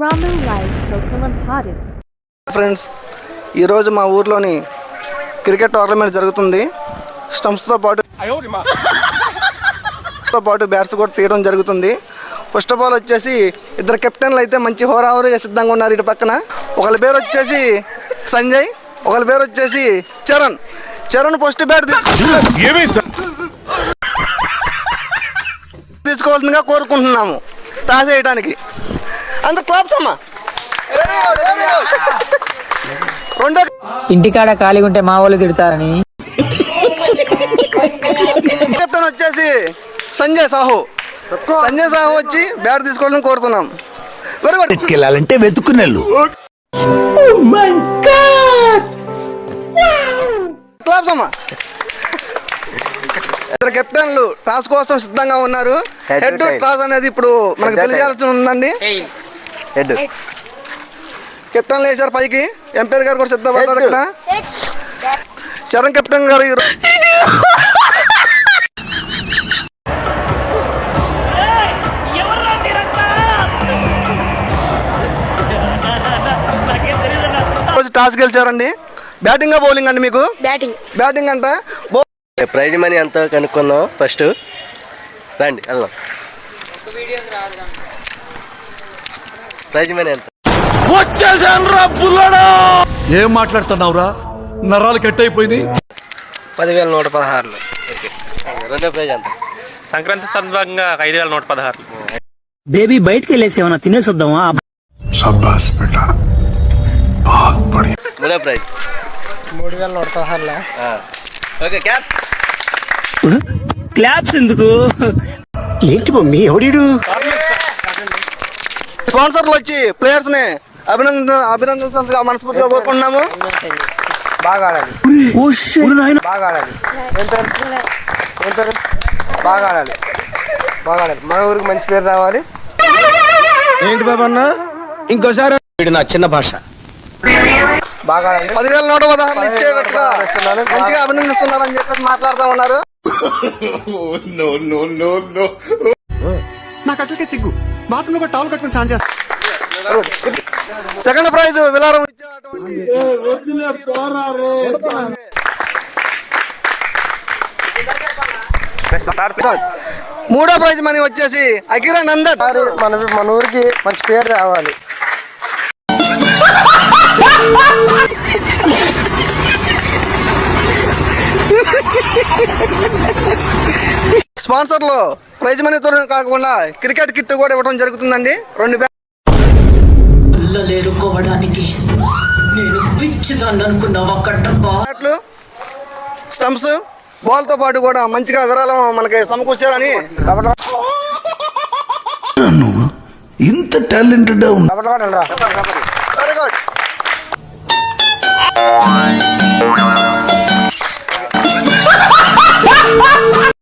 Ramu Life Kokilampadu. Friends, ఈరోజు మా ఊర్లోని క్రికెట్ టోర్నమెంట్ జరుగుతుంది. స్టంప్స్తో పాటు బ్యాట్స్ కూడా తీయడం జరుగుతుంది. ఫస్ట్ ఆఫ్ ఆల్ వచ్చేసి ఇద్దరు కెప్టెన్లు అయితే మంచి హోరాహోరీగా సిద్ధంగా ఉన్నారు. ఇటు పక్కన ఒకళ్ళ పేరు వచ్చేసి సంజయ్, ఒకళ్ళ పేరు వచ్చేసి చరణ్. ఫస్ట్ బ్యాట్ తీసుకోవాల్సిందిగా కోరుకుంటున్నాము టాస్ వేయడానికి. అంత క్లాప్స్ అమ్మా. రెండో ఇంటికాడ ఖాళీగా ఉంటే మా వాళ్ళు తిడతారని కెప్టెన్ వచ్చేసి సంజయ్ సాహు వచ్చి బ్యాట్ తీసుకోవాలని కోరుతున్నాం. Very good. వెళ్ళాలంటే వెతుకున్నెళ్ళు. క్లాప్స్ అమ్మా. ఇద్దరు కెప్టెన్లు టాస్ కోసం సిద్ధంగా ఉన్నారు. హెడ్ టు టాస్ అనేది ఇప్పుడు మనకు తెలియాల్సి ఉందండి. కెప్టెన్లు వేసారు పైకి. ఎంపైర్ గారు కూడా సిద్ధపడ్డారు. ఇక్కడ చరణ్ కెప్టెన్ గారు టాస్ గెలిచారండి. బ్యాటింగ్ బౌలింగ్ అండి? మీకు బ్యాటింగ్ అంట. ప్రైజ్ మనీ అంతా కనుక్కుందాం. ఫస్ట్ రండి వెళ్దాం. ప్రైజ్ మనీ ఎంత? ఏం మాట్లాడుతున్నావురా? నరాలు కట్ అయిపోయింది. 10,116. రెండో ప్రైజ్ ఎంత? సంక్రాంతి సందర్భంగా 5,116. బేబీ బయటకు వెళ్ళేసి ఏమన్నా తినేసి వద్దామా? మూడో ప్రైజ్ 3,116. ఓకే. క్యాప్ క్లాప్స్ ఎందుకు? ఏంటి మమ్మీ ఎవడు? స్పాన్సర్లు వచ్చి ప్లేయర్స్ ని అభినందించాల్సిందిగా మనస్ఫూర్తిగా కోరుకుంటున్నాము. బాగా ఆడాలి. మన ఊరికి మంచి పేరు రావాలి. ఏంటి బాబన్న ఇంకోసారి? నా చిన్న భాష. బాగా ఆడాలి. 10,116 ఇచ్చేటట్టుగా మంచిగా అభినందిస్తున్నారని చెప్పేసి మాట్లాడుతూ ఉన్నారు. నాకు అసలుకే సిగ్గు. బాత్రూమ్ లో టవల్ కట్టుకుని సాన్ చేస్తా. సెకండ్ ప్రైజ్ విలారం ఇచ్చేటువంటి మూడో ప్రైజ్ మనీ వచ్చేసి అఖిల నందన్. మన ఊరికి మంచి పేరు రావాలి. స్పాన్సర్లు ప్రైజ్ మనీతో కాకుండా క్రికెట్ కిట్ కూడా ఇవ్వడం జరుగుతుందండి. 2 బ్యాట్లు, స్టంప్స్, బాల్ తో పాటు కూడా మంచిగా విరాళం మనకి సమకూర్చారని. ఇంత టాలెంటెడ్